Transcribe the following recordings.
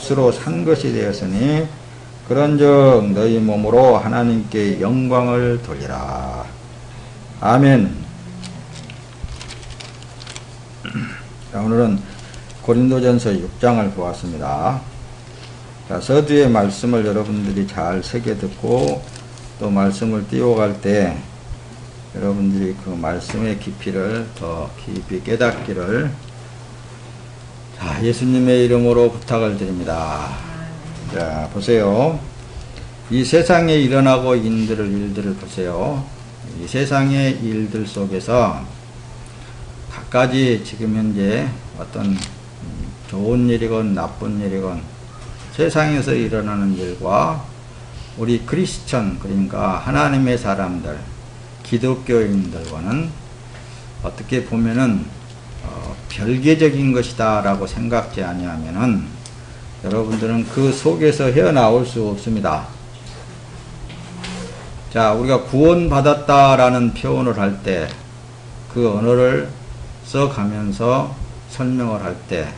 값으로 산 것이 되었으니 그런즉 너희 몸으로 하나님께 영광을 돌리라. 아멘. 자, 오늘은 고린도전서 6장을 보았습니다. 자, 서두의 말씀을 여러분들이 잘 새겨 듣고 또 말씀을 띄워갈 때 여러분들이 그 말씀의 깊이를 더 깊이 깨닫기를 예수님의 이름으로 부탁을 드립니다. 자, 보세요. 이 세상에 일어나고 있는 일들을 보세요. 이 세상의 일들 속에서 각가지 지금 현재 어떤 좋은 일이건 나쁜 일이건 세상에서 일어나는 일과 우리 크리스천, 그러니까 하나님의 사람들, 기독교인들과는 어떻게 보면은 별개적인 것이다 라고 생각지 아니하면은 여러분들은 그 속에서 헤어나올 수 없습니다. 자, 우리가 구원받았다 라는 표현을 할 때 그 언어를 써가면서 설명을 할 때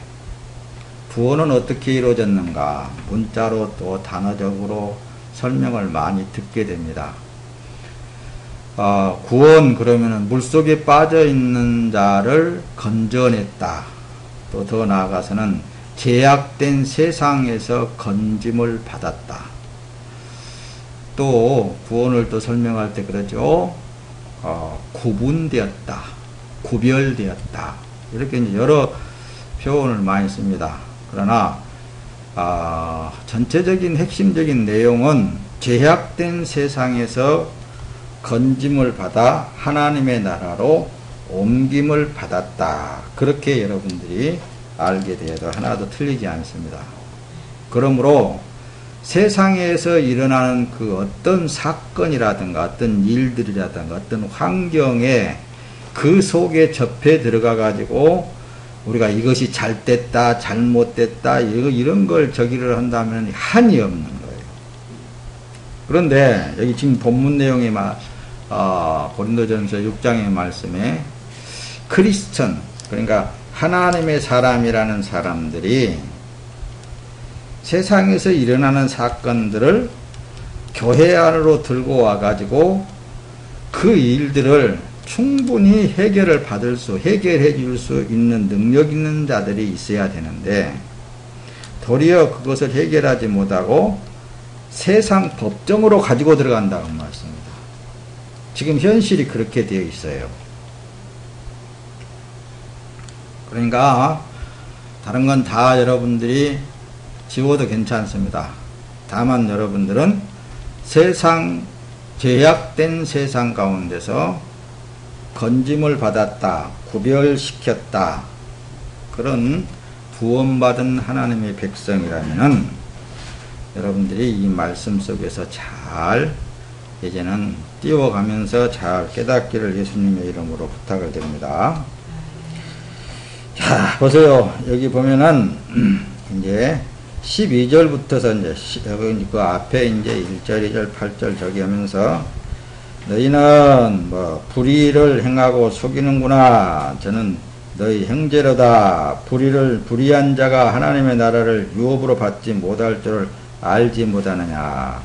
구원은 어떻게 이루어졌는가 문자로 또 단어적으로 설명을 많이 듣게 됩니다. 구원 그러면은 물속에 빠져있는 자를 건져냈다. 또 더 나아가서는 제약된 세상에서 건짐을 받았다. 또 구원을 또 설명할 때 그러죠. 구분되었다. 구별되었다. 이렇게 이제 여러 표현을 많이 씁니다. 그러나 전체적인 핵심적인 내용은 제약된 세상에서 건짐을 받아 하나님의 나라로 옮김을 받았다. 그렇게 여러분들이 알게 되어도 하나도 틀리지 않습니다. 그러므로 세상에서 일어나는 그 어떤 사건이라든가 어떤 일들이라든가 어떤 환경에 그 속에 접해 들어가 가지고 우리가 이것이 잘 됐다 잘못됐다 이런 걸 저기를 한다면 한이 없는 거예요. 그런데 여기 지금 본문 내용에 고린도전서 6장의 말씀에 크리스천, 그러니까 하나님의 사람이라는 사람들이 세상에서 일어나는 사건들을 교회 안으로 들고 와가지고 그 일들을 충분히 해결해 줄 수 있는 능력 있는 자들이 있어야 되는데 도리어 그것을 해결하지 못하고 세상 법정으로 가지고 들어간다는 말씀입니다. 지금 현실이 그렇게 되어 있어요. 그러니까 다른 건 다 여러분들이 지워도 괜찮습니다. 다만 여러분들은 제약된 세상 가운데서 건짐을 받았다, 구별시켰다, 그런 구원받은 하나님의 백성이라면은 여러분들이 이 말씀 속에서 잘 이제는 띄워가면서 잘 깨닫기를 예수님의 이름으로 부탁을 드립니다. 자, 보세요. 여기 보면은 이제 12절부터서 이제 여기 그 앞에 이제 1절, 2절, 8절 저기 하면서 너희는 불의를 행하고 속이는구나. 저는 너희 형제로다. 불의한 자가 하나님의 나라를 유업으로 받지 못할 줄을 알지 못하느냐.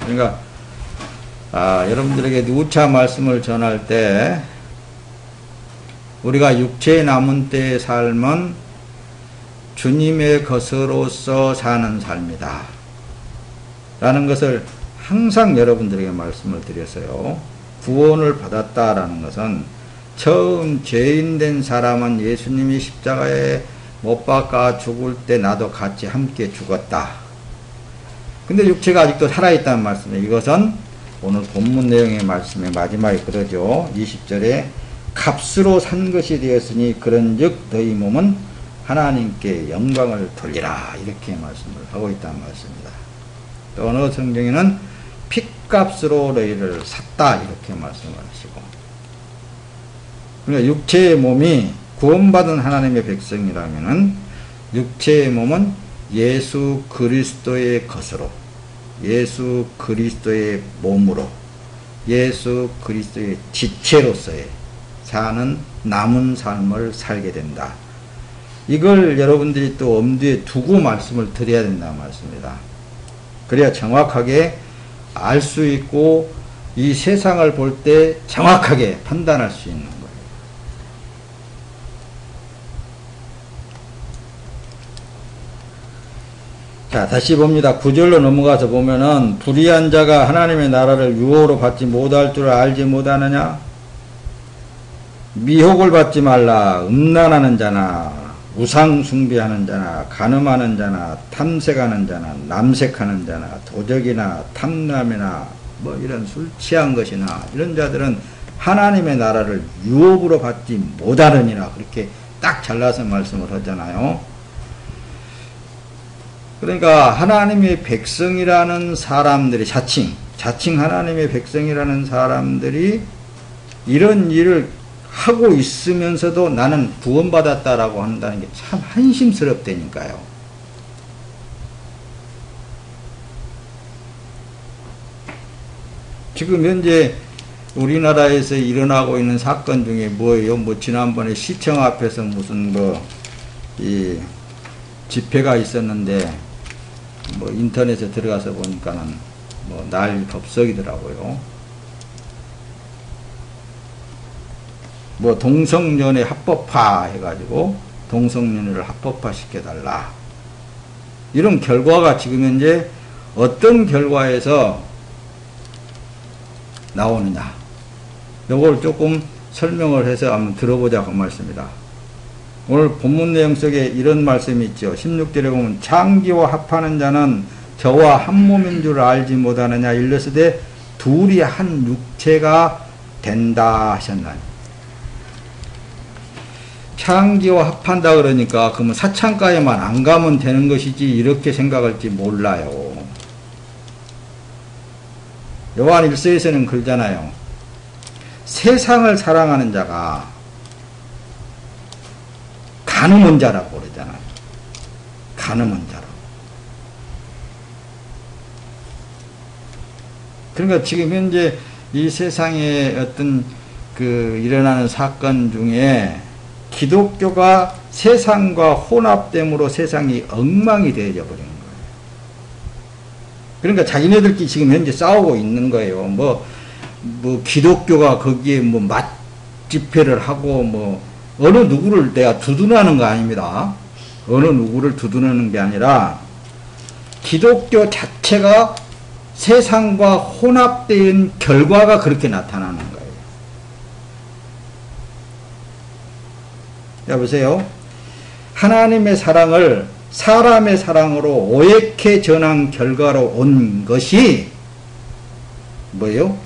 그러니까 여러분들에게 누차 말씀을 전할 때 우리가 육체에 남은 때의 삶은 주님의 것으로서 사는 삶이다 라는 것을 항상 여러분들에게 말씀을 드렸어요. 구원을 받았다라는 것은 처음 죄인된 사람은 예수님이 십자가에 못 박아 죽을 때 나도 같이 함께 죽었다. 근데 육체가 아직도 살아있다는 말씀이에요. 이것은 오늘 본문 내용의 말씀의 마지막에 그러죠. 20절에 값으로 산 것이 되었으니 그런즉 너희 몸은 하나님께 영광을 돌리라. 이렇게 말씀을 하고 있다는 말씀입니다. 또 어느 성경에는 핏값으로 너희를 샀다. 이렇게 말씀을 하시고. 그러니까 육체의 몸이 구원받은 하나님의 백성이라면은 육체의 몸은 예수 그리스도의 것으로, 예수 그리스도의 몸으로, 예수 그리스도의 지체로서의 사는 남은 삶을 살게 된다. 이걸 여러분들이 또 엄두에 두고 말씀을 드려야 된다는 말씀입니다. 그래야 정확하게 알 수 있고 이 세상을 볼 때 정확하게 판단할 수 있는 거예요. 자, 다시 봅니다. 9절로 넘어가서 보면은 불의한 자가 하나님의 나라를 유혹으로 받지 못할 줄 알지 못하느냐? 미혹을 받지 말라. 음란하는 자나 우상 숭배하는 자나 간음하는 자나 탐색하는 자나 남색하는 자나 도적이나 탐남이나 뭐 이런 술 취한 것이나 이런 자들은 하나님의 나라를 유혹으로 받지 못하느니라. 그렇게 딱 잘라서 말씀을 하잖아요. 그러니까 하나님의 백성이라는 사람들이 자칭 하나님의 백성이라는 사람들이 이런 일을 하고 있으면서도 나는 구원받았다라고 한다는 게 참 한심스럽다니까요. 지금 현재 우리나라에서 일어나고 있는 사건 중에 뭐예요? 뭐 지난번에 시청 앞에서 무슨 이 집회가 있었는데 뭐 인터넷에 들어가서 보니까는 뭐 난리 법석이더라고요. 뭐 동성연애 합법화 해가지고 동성연애를 합법화 시켜달라. 이런 결과가 지금 현재 어떤 결과에서 나오느냐. 요걸 조금 설명을 해서 한번 들어보자고 말씀입니다. 오늘 본문 내용 속에 이런 말씀이 있죠. 16절에 보면 창기와 합하는 자는 저와 한 몸인 줄 알지 못하느냐. 일러스되 둘이 한 육체가 된다 하셨나니. 창기와 합한다 그러니까 그러면 사창가에만 안 가면 되는 것이지 이렇게 생각할지 몰라요. 요한 1서에서는 그러잖아요. 세상을 사랑하는 자가 간음한 자라고 그러잖아요. 간음한 자라고. 그러니까 지금 현재 이 세상에 어떤 일어나는 사건 중에 기독교가 세상과 혼합됨으로 세상이 엉망이 되어져 버린 거예요. 그러니까 자기네들끼리 지금 현재 싸우고 있는 거예요. 뭐 기독교가 거기에 맞집회를 하고 어느 누구를 내가 두둔하는 거 아닙니다. 어느 누구를 두둔하는 게 아니라 기독교 자체가 세상과 혼합된 결과가 그렇게 나타나는 거예요. 여보세요? 하나님의 사랑을 사람의 사랑으로 오해케 전한 결과로 온 것이 뭐예요?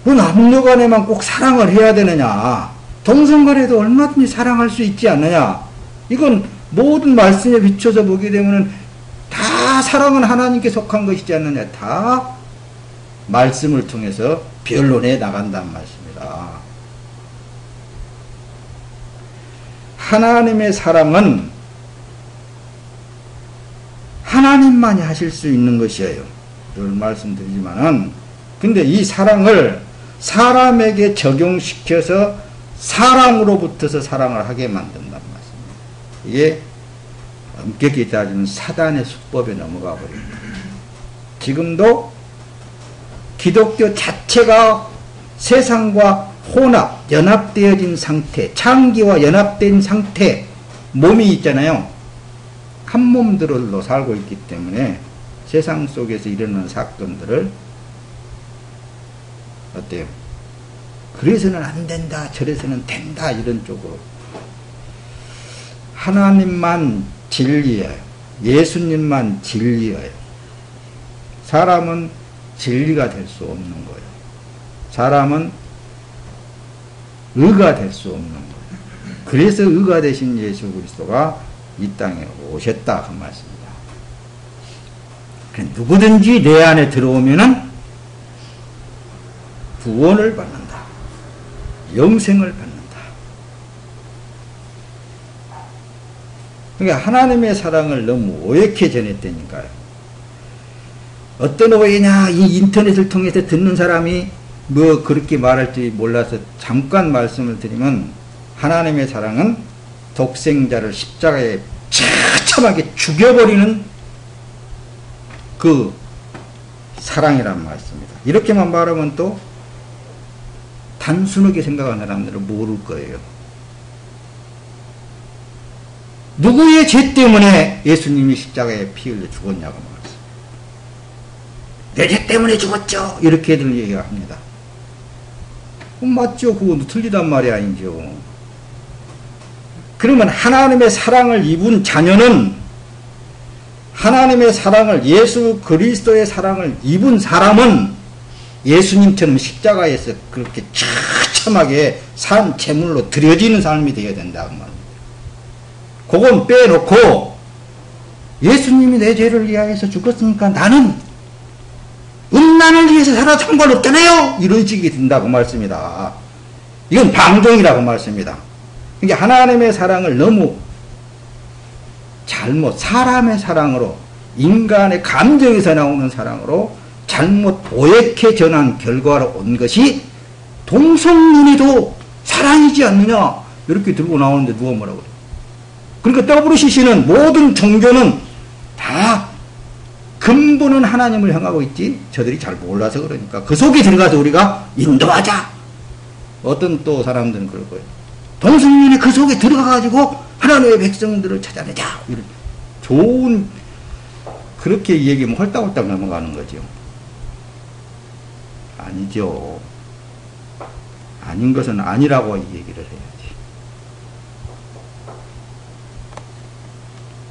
뭐 남녀간에만 꼭 사랑을 해야 되느냐? 동성간에도 얼마든지 사랑할 수 있지 않느냐? 이건 모든 말씀에 비춰서 보게 되면은 다 사랑은 하나님께 속한 것이지 않느냐? 다 말씀을 통해서 변론해 나간다는 말씀이다. 하나님의 사랑은 하나님만이 하실 수 있는 것이에요. 늘 말씀드리지만은 근데 이 사랑을 사람에게 적용시켜서 사람으로부터서 사랑을 하게 만든단 말씀입니다. 이게 엄격히 따지면 사단의 수법에 넘어가 버립니다. 지금도 기독교 자체가 세상과 혼합, 연합되어진 상태, 창기와 연합된 상태, 몸이 있잖아요. 한 몸들로 살고 있기 때문에 세상 속에서 일어나는 사건들을 어때요? 그래서는 안 된다, 저래서는 된다, 이런 쪽으로. 하나님만 진리예요. 예수님만 진리예요. 사람은 진리가 될 수 없는 거예요. 사람은 의가 될 수 없는 거예요. 그래서 의가 되신 예수 그리스도가 이 땅에 오셨다 그 말씀입니다. 누구든지 내 안에 들어오면은 구원을 받는다. 영생을 받는다. 그러니까 하나님의 사랑을 너무 오해케 전했다니까요. 어떤 오해냐, 이 인터넷을 통해서 듣는 사람이 뭐 그렇게 말할지 몰라서 잠깐 말씀을 드리면, 하나님의 사랑은 독생자를 십자가에 처참하게 죽여버리는 그 사랑이란 말씀입니다. 이렇게만 말하면 또 단순하게 생각하는 사람들은 모를 거예요. 누구의 죄 때문에 예수님이 십자가에 피 흘려 죽었냐고 말했습니다. 내 죄 때문에 죽었죠. 이렇게들 얘기합니다. 맞죠. 그건 틀리단 말이 아니죠. 그러면 하나님의 사랑을 입은 자녀는, 하나님의 사랑을, 예수 그리스도의 사랑을 입은 사람은 예수님처럼 십자가에서 그렇게 처참하게 산 제물로 드려지는 삶이 되어야 된다고 말합니다. 그건 빼놓고 예수님이 내 죄를 위하여서 죽었으니까 나는 음란을 위해서 살아도 상관없잖아요. 이런 식이 된다고 말씀이다. 이건 방종이라고 말씀입니다. 그러니까 하나님의 사랑을 너무 잘못, 사람의 사랑으로, 인간의 감정에서 나오는 사랑으로 잘못 오해케 전한 결과로 온 것이 동성연애도 사랑이지 않느냐 이렇게 들고 나오는데 누가 뭐라고 그래요. 그러니까 WCC는 모든 종교는 다 근본은 하나님을 향하고 있지 저들이 잘 몰라서 그러니까 그 속에 들어가서 우리가 인도하자. 어떤 또 사람들은 그럴 거예요. 동성연애 그 속에 들어가가지고 하나님의 백성들을 찾아내자. 이런 좋은, 그렇게 얘기하면 홀딱홀딱 넘어가는 거죠. 아니죠. 아닌 것은 아니라고 얘기를 해야지.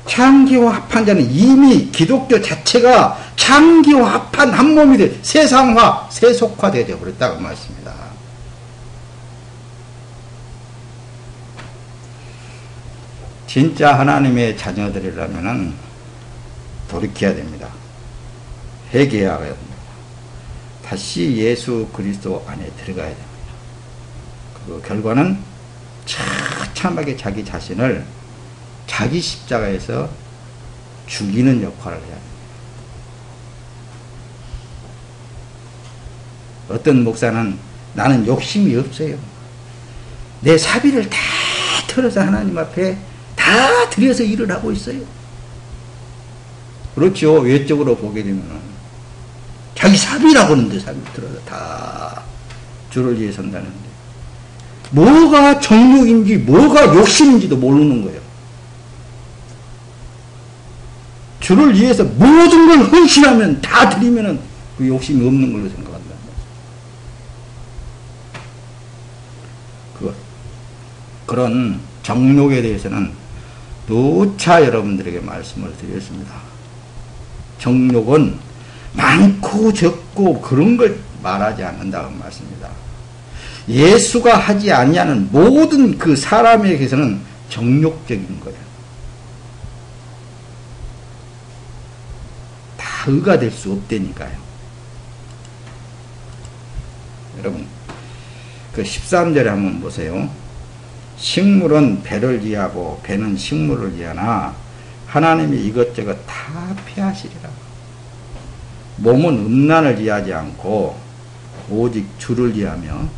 창기와 합한 자는 이미 기독교 자체가 창기와 합한 한 몸이 돼 세상화, 세속화되어 버렸다고 말씀입니다. 진짜 하나님의 자녀들이라면은 돌이켜야 됩니다. 회개해야 됩니다. 다시 예수 그리스도 안에 들어가야 됩니다. 그 결과는 처참하게 자기 자신을 자기 십자가에서 죽이는 역할을 해야 됩니다. 어떤 목사는 나는 욕심이 없어요. 내 사비를 다 털어서 하나님 앞에 다 들여서 일을 하고 있어요. 그렇죠. 외적으로 보게 되면 자기 사비라고 하는데 사비 들어서 다 주를 위해 선다는데 뭐가 정욕인지 뭐가 욕심인지도 모르는 거예요. 주를 위해서 모든 걸 헌신하면 다 드리면은 그 욕심이 없는 걸로 생각한다. 그런 정욕에 대해서는 누차 여러분들에게 말씀을 드렸습니다. 정욕은 많고 적고 그런 걸 말하지 않는다고 말씀입니다. 예수가 하지 아니하는 모든 그 사람에게서는 정욕적인 거예요. 다 의가 될 수 없다니까요. 여러분 그 13절에 한번 보세요. 식물은 배를 위하고 배는 식물을 위하나 하나님이 이것저것 다 폐하시리라. 몸은 음란을 위하지 않고 오직 주를 위하며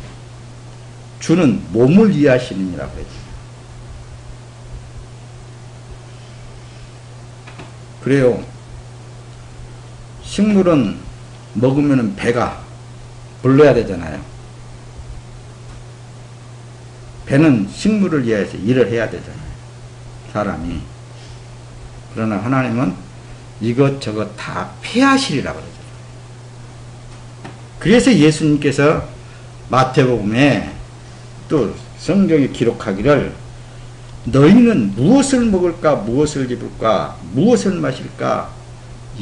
주는 몸을 위하시느니라고 했죠. 그래요. 식물은 먹으면 배가 불러야 되잖아요. 배는 식물을 위해서 일을 해야 되잖아요. 사람이. 그러나 하나님은 이것저것 다 폐하시리라고 그러잖아요. 그래서 예수님께서 마태복음에 또 성경에 기록하기를 너희는 무엇을 먹을까 무엇을 입을까 무엇을 마실까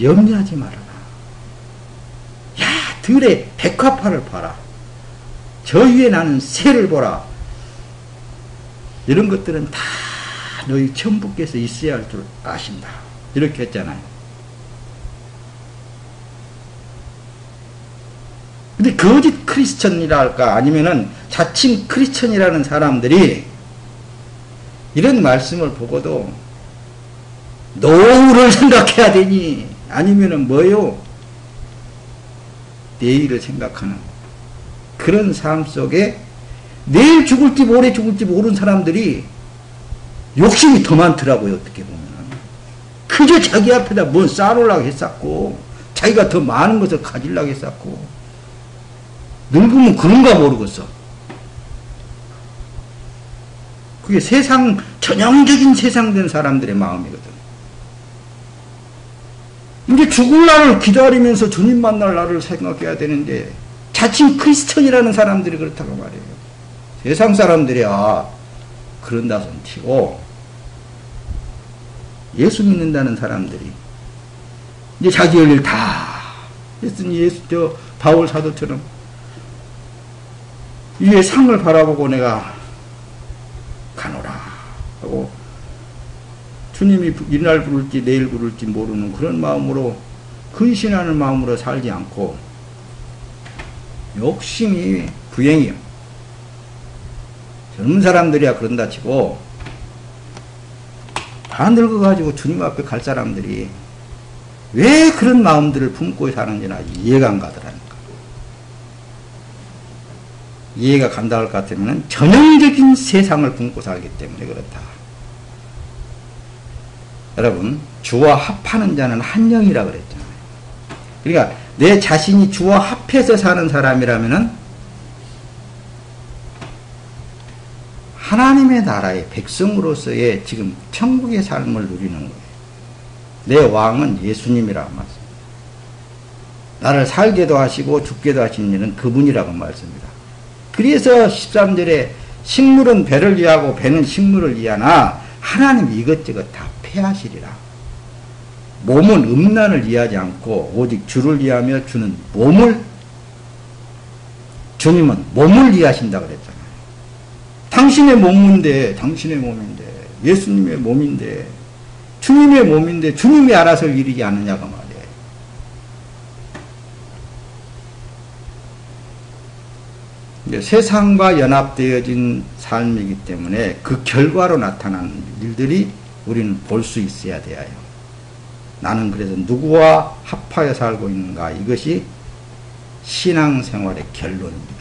염려하지 말아라. 야 들에 백화파를 봐라. 저 위에 나는 새를 보라. 이런 것들은 다 너희 천부께서 있어야 할 줄 아신다. 이렇게 했잖아요. 근데 거짓 크리스천이라 할까 아니면은 자칭 크리스천이라는 사람들이 이런 말씀을 보고도 노후를 생각해야 되니 아니면은 뭐요? 내일을 생각하는 그런 삶 속에 내일 죽을지 모레 죽을지 모르는 사람들이 욕심이 더 많더라고요. 어떻게 보면 그저 자기 앞에다 뭘 쌓아놓으려고 했었고 자기가 더 많은 것을 가지려고 했었고 늙으면 그런가 모르겠어. 그게 세상 전형적인 세상된 사람들의 마음이거든. 이제 죽을 날을 기다리면서 주님 만날 날을 생각해야 되는데 자칭 크리스천이라는 사람들이 그렇다고 말해요. 세상 사람들이야 그런다 손 튀고 예수 믿는다는 사람들이 이제 자기 할 일 다 했으니 예수 저 바울 사도처럼 위에 상을 바라보고 내가 가노라 하고 주님이 이날 부를지 내일 부를지 모르는 그런 마음으로 근신하는 마음으로 살지 않고 욕심이 부행이요. 젊은 사람들이야 그런다 치고 다 늙어가지고 주님 앞에 갈 사람들이 왜 그런 마음들을 품고 사는지는 아직 이해가 안 가더라니까. 이해가 간다 할 것 같으면 전형적인 세상을 품고 살기 때문에 그렇다. 여러분 주와 합하는 자는 한 영이라 그랬잖아요. 그러니까 내 자신이 주와 합해서 사는 사람이라면은 하나님의 나라의 백성으로서의 지금 천국의 삶을 누리는 거예요. 내 왕은 예수님이라고 말씀합니다. 나를 살게도 하시고 죽게도 하시는 이는 그분이라고 말씀합니다. 그래서 13절에 식물은 배를 위하고 배는 식물을 위하나 하나님 이것저것 다 폐하시리라. 몸은 음란을 위하지 않고 오직 주를 위하며 주는 몸을 주님은 몸을 위하신다 그랬잖아요. 당신의 몸인데 당신의 몸인데 예수님의 몸인데 주님의 몸인데 주님이 알아서 일이지 않느냐가 말이에요. 세상과 연합되어진 삶이기 때문에 그 결과로 나타나는 일들이 우리는 볼 수 있어야 돼요. 나는 그래서 누구와 합하여 살고 있는가 이것이 신앙생활의 결론입니다.